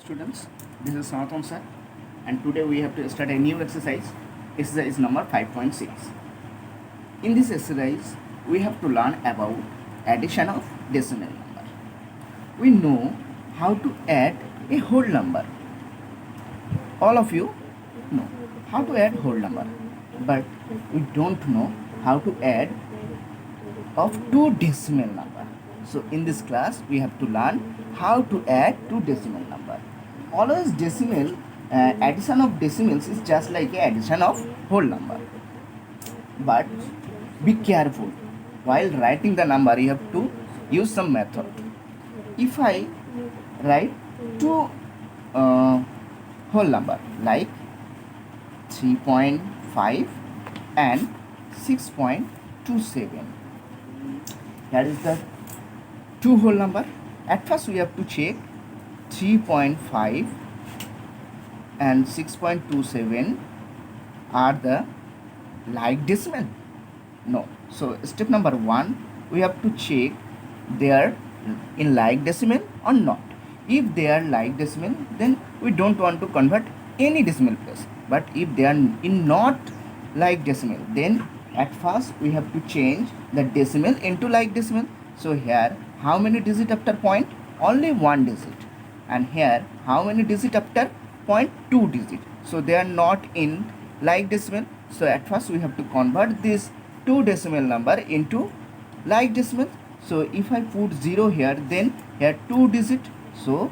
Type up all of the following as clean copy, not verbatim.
students, this is Sanatan sir, and today we have to start a new exercise number 5.6. In this exercise, we have to learn about addition of decimal number. We know how to add a whole number. All of you know how to add whole number, but we don't know how to add of two decimal number. So in this class, we have to learn how to add two decimal number. Always addition of decimals is just like a addition of whole number. But be careful. While writing the number, you have to use some method. If I write two whole number like 3.5 and 6.27, that is the two whole number. At first we have to check 3.5 and 6.27 are the like decimal. No. So step number 1, we have to check they are in like decimal or not. If they are like decimal, then we don't want to convert any decimal place. But if they are in not like decimal, then at first we have to change the decimal into like decimal. So here how many digit after point? Only one digit. And here how many digit after point? 2 digit. So they are not in like decimal. So at first we have to convert this 2 decimal number into like decimal. So if I put 0 here, then here 2 digit. So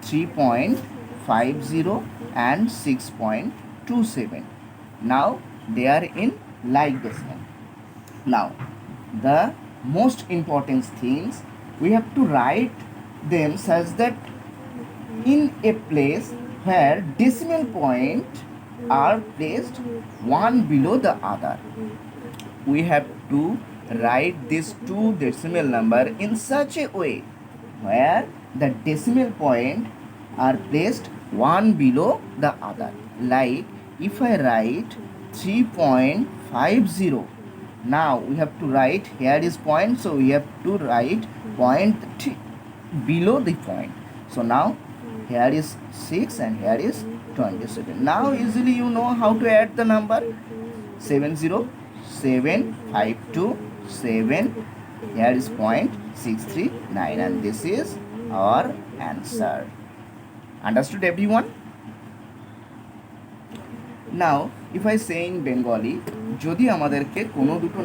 3.50 and 6.27. Now they are in like decimal. Now the most important things, we have to write them such that in a place where decimal point are placed one below the other. We have to write these two decimal number in such a way where the decimal point are placed one below the other. Like if I write 3.50, now we have to write here is point, so we have to write point below the point. So now here is 6 and here is 27. Now easily you know how to add the number 70752 here is 0.639, and this is our answer. Understood everyone? Now if I say in Bengali, যদি আমাদেরকে কোনো দুটো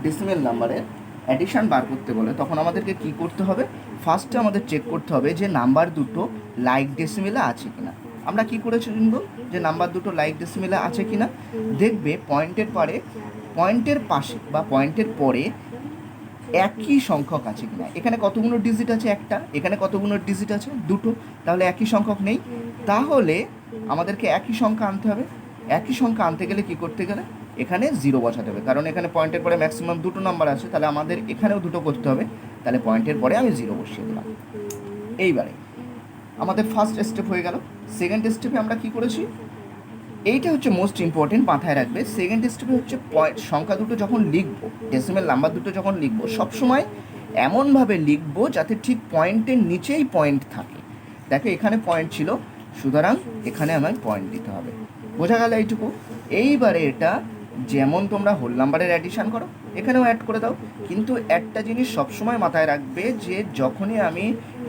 decimal নাম্বারের addition বার করতে বলে, তখন আমাদেরকে কি করতে হবে? ফার্স্টে আমাদের চেক করতে হবে যে নাম্বার দুটো লাইক ডেসিমেলে আছে কিনা। আমরা কি করেছি কিন্তু যে নাম্বার দুটো লাইক ডেসিমেলে আছে কিনা দেখবে পয়েন্টের পাশে বা পয়েন্টের পরে একই সংখ্যক আছে কিনা। এখানে কতগুলো ডিজিট আছে? একটা। এখানে কতগুলো ডিজিট আছে? দুটো। তাহলে একই সংখ্যক নেই। তাহলে আমাদেরকে একই সংখ্যা আনতে হবে। একই সংখ্যা আনতে গেলে কি করতে গেলে এখানে 0 বসাতে হবে, কারণ এখানে পয়েন্টের পরে ম্যাক্সিমাম দুটো নাম্বার আছে, তাহলে আমাদের এখানেও দুটো করতে হবে। তাহলে পয়েন্টের পরে আমি 0 বসিয়ে দিলাম। এইবারে আমাদের ফার্স্ট স্টেপ হয়ে গেল। সেকেন্ড স্টেপে আমরা কি করেছি? এইটা হচ্ছে মোস্ট ইম্পর্টেন্ট, মাথায় রাখবে। সেকেন্ড স্টেপে হচ্ছে সংখ্যা দুটো যখন লিখবো, ডেসিমেল নাম্বার দুটো যখন লিখবো, সবসময় এমনভাবে লিখবো যাতে ঠিক পয়েন্টের নিচেই পয়েন্ট থাকে। দেখো এখানে পয়েন্ট ছিল, সুতরাং এখানে আমায় পয়েন্ট দিতে হবে। বোঝা গেল এইটুকু? এইবারে এটা যেমন তোমরা হোল নাম্বারের অ্যাডিশান করো, এখানেও অ্যাড করে দাও। কিন্তু একটা জিনিস সবসময় মাথায় রাখবে যে যখনই আমি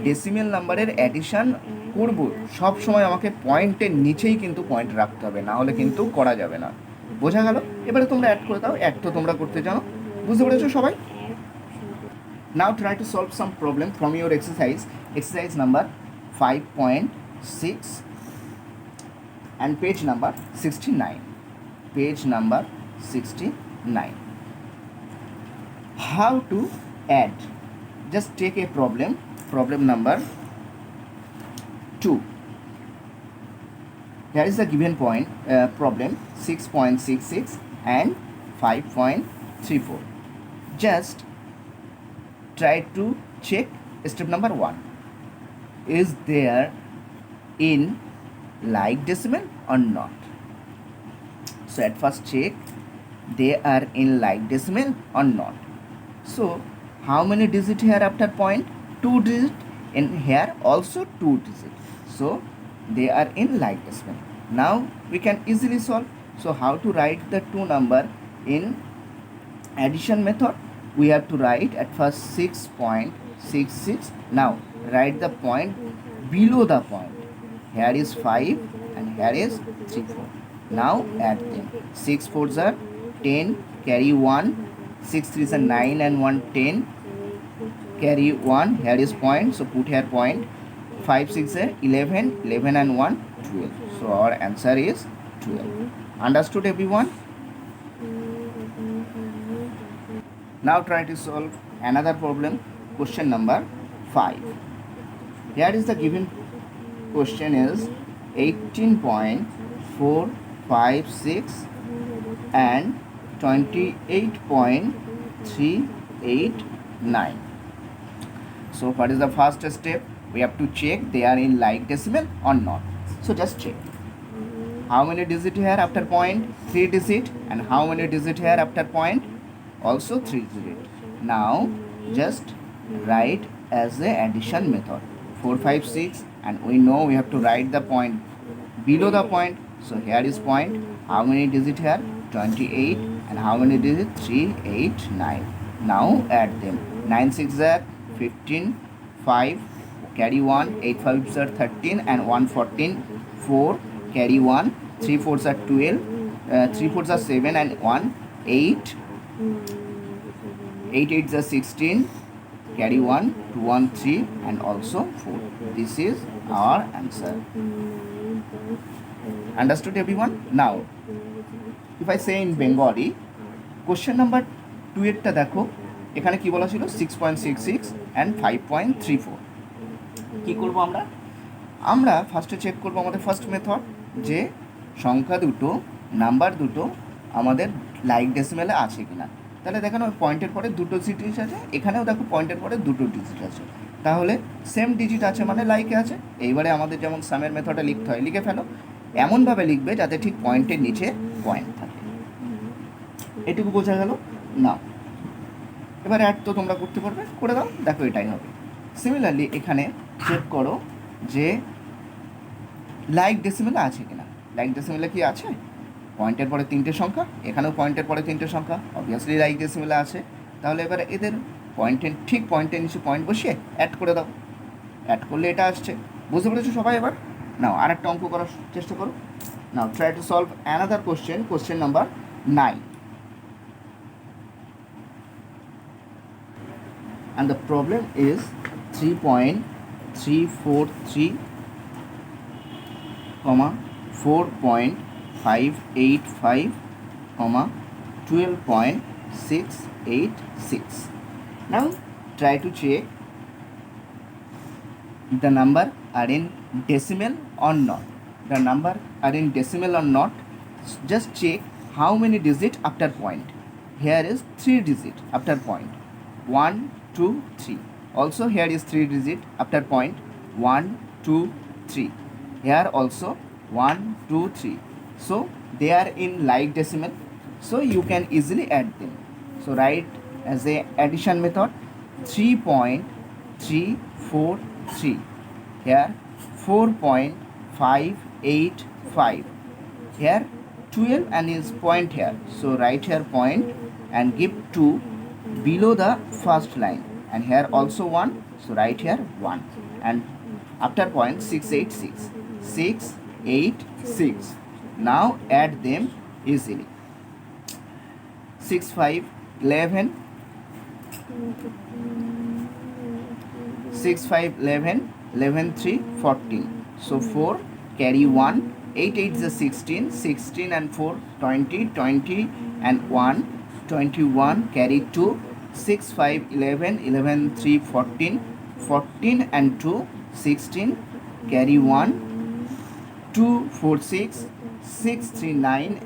ডেসিমেল নাম্বারের অ্যাডিশান করব, সব সময় আমাকে পয়েন্টের নিচেই কিন্তু পয়েন্ট রাখতে হবে, না হলে কিন্তু করা যাবে না। বোঝা গেল? এবারে তোমরা অ্যাড করে দাও। অ্যাড তো তোমরা করতে জানো, বুঝতে পেরেছো সবাই? Now try to solve some problem from your exercise number 5.6 and page number 69. Page number 69. How to add? Just take a problem number 2. Here is the given point problem 6.66 and 5.34. Just try to check step number 1. Is there in like decimal or not? So at first check they are in like decimal or not. So how many digit here after point? 2 digit, and here also 2 digit. So they are in like decimal. Now we can easily solve. So how to write the two number in addition method? We have to write at first 6.66. Now write the point below the point. Here is 5 and here is 3 4. Now add them. 6 4s are 10, carry 1. 6 3s are 9 and 1 10, carry 1. Here is point, so put here point. 5 6 are 11, 11 and 1 12. So our answer is 12. Understood everyone? Now try to solve another problem, question number 5. Here is the given question is 18.456 and 28.389. So what is the first step? We have to check they are in like decimal or not. So just check. How many digit here after point? 3 digit. And how many digit here after point? Also 3 digit. Now just write as a addition method. 4 5 6, and we know we have to write the point below the point. So here is point. How many digit here? 28. And how many digit? 3 8 9. Now add them. 9 6 are 15, 5 carry 1, 8 5s are 13 and 1 14, 4 carry 1, 3 4s are 12, 3 4s are 7 and 1 8, 8 8s are 16, carry 1, 2 1 3 and also 4. This is our answer. Understood everyone? Now if I say in Bengali, question number 2 একটা দেখো, এখানে কি বলা ছিল 6.66 and 5.34. কি করব আমরা? আমরা ফার্স্টে চেক করব আমাদের ফার্স্ট মেথড, যে সংখ্যা দুটো নাম্বার দুটো আমাদের লাইক ডেসিমেলে আছে কিনা। তাহলে দেখেন ওই পয়েন্টের পরে দুটো ডিজিট আছে, এখানেও দেখো পয়েন্টের পরে দুটো ডিজিট আছে, তাহলে সেম ডিজিট আছে মানে লাইকে আছে। এইবারে আমাদের যেমন সামের মেথডে লিখতে হয়, লিখে ফেলো। এমনভাবে লিখবে যাতে ঠিক পয়েন্টের নিচে পয়েন্ট থাকে। এটুকু বোঝা গেল না? এবার অ্যাড তো তোমরা করতে পারবে, করে দাও, দেখো এটাই হবে। সিমিলারলি এখানে চেক করো যে লাইক ডেসিমেলে আছে কিনা। লাইক ডেসিমেলে কি আছে? পয়েন্টের পরে তিনটে সংখ্যা, এখানেও পয়েন্টের পরে তিনটে সংখ্যা, অবভিয়াসলি লাইক ডেসিমেলে আছে। তাহলে এবার এদের পয়েন্টের ঠিক পয়েন্টের নিচে পয়েন্ট বসিয়ে অ্যাড করে দাও। অ্যাড করলে এটা আসছে। বুঝতে পেরেছো সবাই? এবার নাও আর একটা অঙ্ক করার চেষ্টা করো। Now try to solve another question, question number 9. And the problem is 3.343, 4.585, 12.686. Now try to check the number are in decimal or not. The number are in decimal or not. Just check how many digit after point. Here is 3 digit after point. 1 2 3. Also here is 3 digit after point. 1 2 3. Here also 1 2 3. So they are in like decimal, so you can easily add them. So write as a addition method 3.343. Here 4.585. Here 12 and is point here, so write here point and give 2 below the first line, and here also 1, so write here 1, and after point 686, 686. Now add them easily. 6 5 11, 6 5 11, 11 3 14, so 4 carry 1, 8 8 is 16, 16 and 4 20, 20 and 1 21, carry 2, 6 5 11, 11 3 14, 14 and 2 16, carry 1, 2 4 6, 6 3 9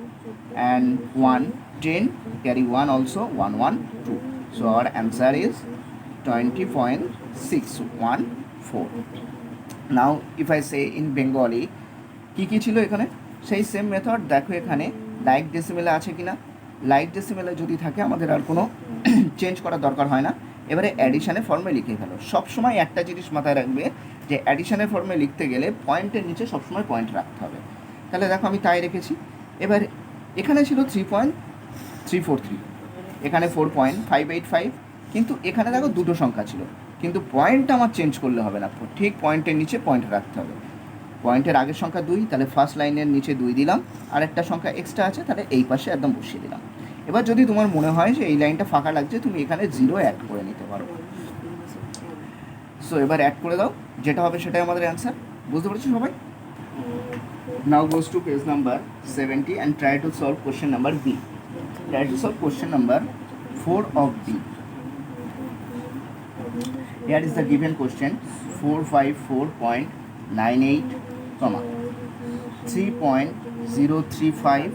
and 1 10, carry 1 also 1 1 2. So our answer is 20.614. Now if I say in Bengali, কি ছিল এখানে? সেই same method দেখো এখানে like ডেসিমেলে আছে কিনা। Like ডেসিমেলে যদি থাকে আমাদের আর কোনো চেঞ্জ করার দরকার হয় না। এবারে অ্যাডিশানে ফর্মে লিখে ফেলো। সবসময় একটা জিনিস মাথায় রাখবে, যে অ্যাডিশনের ফর্মে লিখতে গেলে পয়েন্টের নিচে সবসময় পয়েন্ট রাখতে হবে। তাহলে দেখো আমি তাই রেখেছি। এবার এখানে ছিল 3.343, এখানে 4.585, কিন্তু এখানে দেখো দুটো সংখ্যা ছিল, কিন্তু পয়েন্ট আমার চেঞ্জ করলে হবে না, ঠিক পয়েন্টের নিচে পয়েন্ট রাখতে হবে। পয়েন্টের আগের সংখ্যা 2, তাহলে ফার্স্ট লাইনের নিচে 2 দিলাম, আর একটা সংখ্যা এক্সট্রা আছে তাহলে এই পাশে একদম বসিয়ে দিলাম। এবার যদি তোমার মনে হয় যে এই লাইনটা ফাঁকা লাগছে, তুমি এখানে 0 অ্যাড করে নিতে পারো। সো এবার অ্যাড করে দাও, যেটা হবে সেটাই আমাদের অ্যান্সার। বুঝতে পেরেছো সবাই? Now goes to page number 70 and try to solve question number B. Try to solve question number 4 of B. Here is the given question: 454.98, 3.035,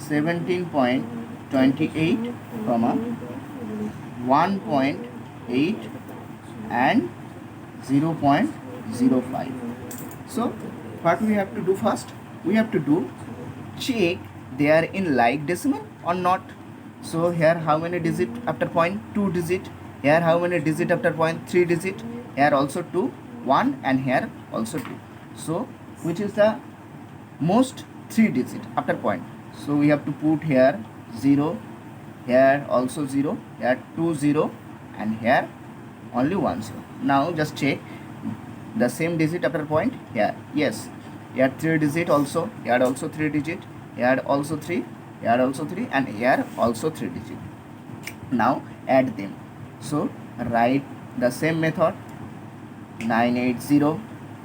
17.28, 1.8 and 0.05. So what we have to do first? We have to do check they are in like decimal or not. So here how many digit after point? 2 digit. Here how many digit after point? 3 digit. Here also 2, 1, and here also 2. So which is the most 3 digit after point? So we have to put here 0, here also 0, here 2 0, and here only 1 0. Now just check the same digit after point here. Yes, here 3 digit also, here also 3 digit, here also 3, here also 3, and here also 3 digit. Now add them. So write the same method, 980,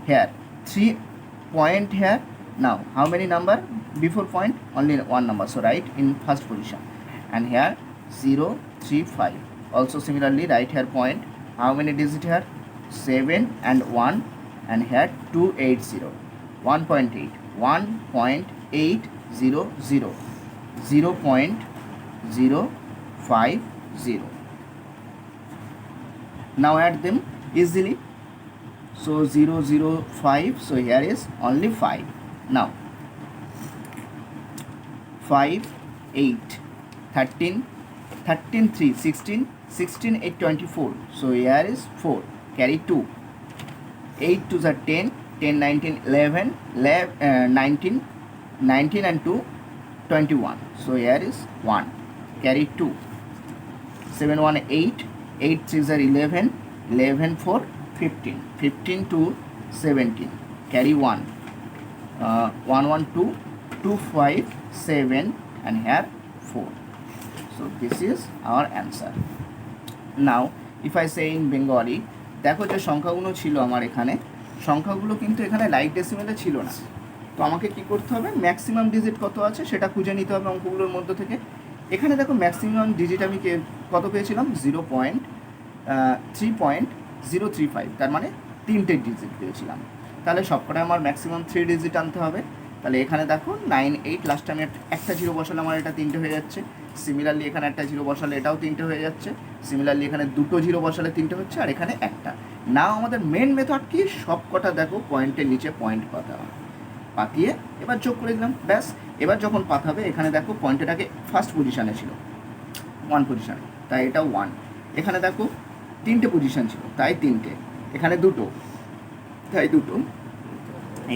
here 3 point here. Now how many number before point? Only one number, so write in first position. And here 0 3 5, also similarly write here point. How many digit here? 7 and 1, and here 280, 1.8, 1.800, 0.050. Now add them easily. So 005, so here is only 5. Now 5 8 13, 13 3 16, 16 8 24, so here is 4, carry 2, 8 2 are 10, 10 19 11, 19, 19 and 2 21, so here is 1, carry 2, 7 1 8, 8 3 are 11, 11 4 15, 15 2 17, carry 1, 1 1 2, 2 5 7, and here 4. So this is our answer. Now if I say in Bengali, দেখো যে সংখ্যাগুলো ছিল আমার এখানে, সংখ্যাগুলো কিন্তু এখানে like ডেসিমেলে ছিল না। তো আমাকে কি করতে হবে? ম্যাক্সিমাম ডিজিট কত আছে সেটা খুঁজে নিতে হবে অঙ্কগুলোর মধ্যে থেকে। এখানে দেখো ম্যাক্সিমাম ডিজিট আমি কত পেয়েছিলাম? 3.035, তার মানে 3টে ডিজিট পেয়েছিলাম। তাহলে সবকটা আমার ম্যাক্সিমাম 3 ডিজিট আনতে হবে। তাহলে এখানে দেখো 9 8, লাস্টে আমি একটা 0 বসালে আমার এটা 3টে হয়ে যাচ্ছে। সিমিলারলি এখানে একটা 0 বসালে এটাও 3টে হয়ে যাচ্ছে। সিমিলারলি এখানে দুটো 0 বসালে 3টে হচ্ছে, আর এখানে একটা। না আমাদের মেন মেথড কি? সবকটা দেখো পয়েন্টের নিচে পয়েন্ট পাতিয়ে এবার যোগ করে দিলাম, ব্যাস। এবার যখন পাতাবে এখানে দেখো পয়েন্টটাকে ফার্স্ট পজিশানে ছিল, 1 পজিশানে, তাই এটা 1। এখানে দেখো 3টে পজিশান ছিল, তাই 3টে। এখানে 2টো, তাই 2টো।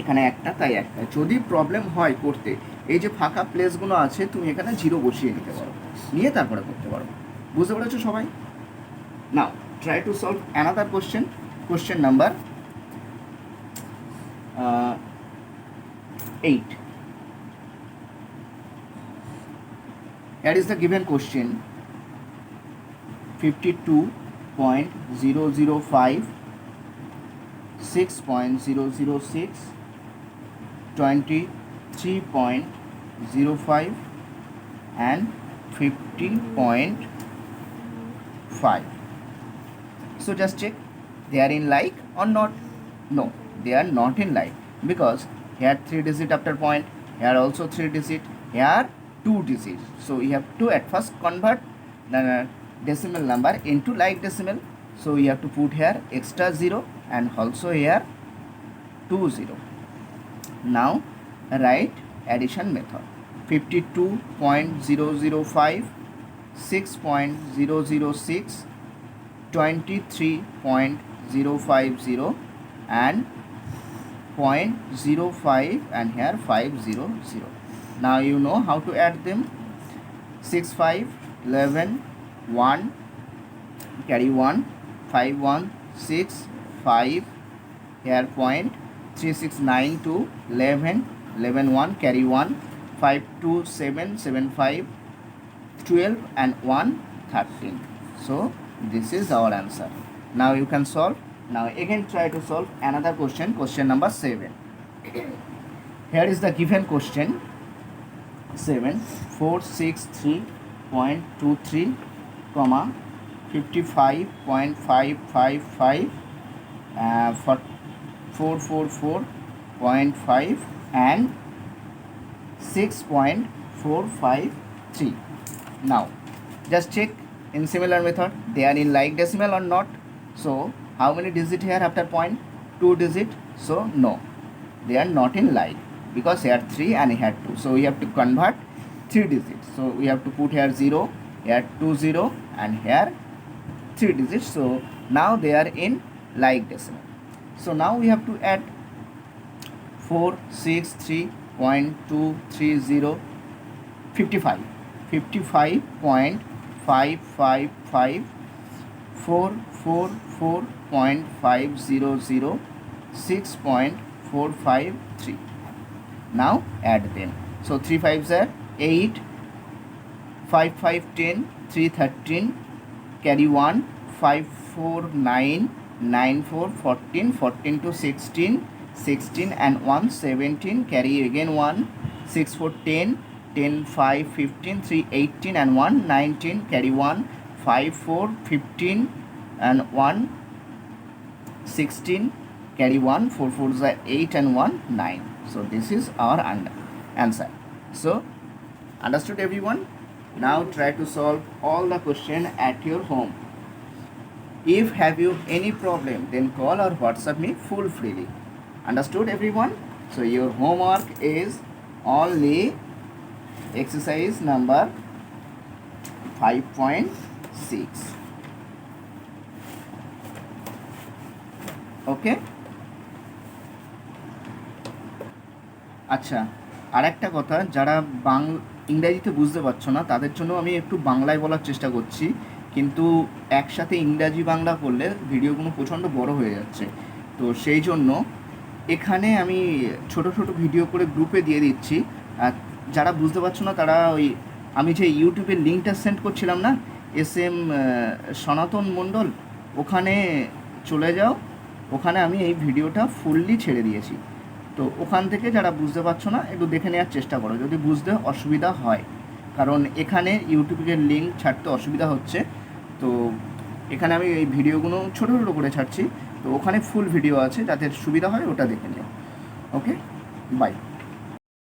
এখানে একটা, তাই একটা। যদি প্রবলেম হয় করতে, এই যে ফাঁকা প্লেসগুলো আছে তুমি এখানে 0 বসিয়ে নিতে পারো, নিয়ে তারপরে করতে পারো। বুঝতে পেরেছো সবাই? Now try to solve another question, question number 8. Here is the given question: 52.005, 6.006, 23.05, and 50.5. So just check they are in like or not. No, they are not in like, because here 3 digit after point, here also 3 digit, here 2 digits. So we have to at first convert the decimal number into like decimal. So we have to put here extra 0 and also here 2 0. Now write addition method: 52.005, 6.006, 050 and 0.05 and here 500. Now you know how to add them. 6 5 11 1 carry 1 5 1 6 5 here point 3 6 9 2 11 11 1 carry 1 5 2 7 7 5 12 and 1 13. So this is our answer. Now you can solve. Now again try to solve another question, question number 7. Here is the given question 7. 463.23 comma 55.555 for 444.5 and 6.453. Now just check in similar method they are in like decimal or not. So how many digit here after point? 2 digit. So no, they are not in like, because here 3 and here 2. So we have to convert 3 digits. So we have to put here 0, here 2 0 and here 3 digits. So now they are in like decimal. So now we have to add 463.230 55 55.555 444.500 6.453. Now add them. So 3 5s are 8, 5 5 10, 3 13, carry 1 5 4 9 9 4 14 14 to 16 16 and 1 17, carry again 1 6 4 10 10 5 15 3 18 and 1 19, carry 1 5 4 15 and 1 16, carry 1 4 4s are 8 and 1 9. So this is our answer. So understood everyone? Now try to solve all the question at your home. If have you any problem, then call or WhatsApp me full freely. Understood everyone? So your homework is only exercise number 5.6. ওকে, আচ্ছা আর একটা কথা, যারা ইংরাজিতে বুঝতে পারছো না তাদের জন্য আমি একটু বাংলায় বলার চেষ্টা করছি, কিন্তু একসাথে ইংরাজি বাংলা করলে ভিডিওগুলো প্রচণ্ড বড় হয়ে যাচ্ছে। তো সেই জন্য এখানে আমি ছোট ছোট ভিডিও করে গ্রুপে দিয়ে দিচ্ছি। আর যারা বুঝতে পারছো না তারা ওই আমি যে ইউটিউবের লিঙ্কটা সেন্ড করছিলাম না, SM সনাতন মণ্ডল, ওখানে চলে যাও, ওখানে আমি এই ভিডিওটা ফুললি ছেড়ে দিয়েছি। তো ওখান থেকে যারা বুঝতে পারছো না একটু দেখে নেওয়ার চেষ্টা করো যদি বুঝতে অসুবিধা হয়, কারণ এখানে ইউটিউবের লিঙ্ক ছাড়তে অসুবিধা হচ্ছে। তো এখানে আমি এই ভিডিওগুলো ছোটো ছোটো করে ছাড়ছি, তো ওখানে ফুল ভিডিও আছে, যাদের সুবিধা হয় ওটা দেখে নিও। ওকে, বাই।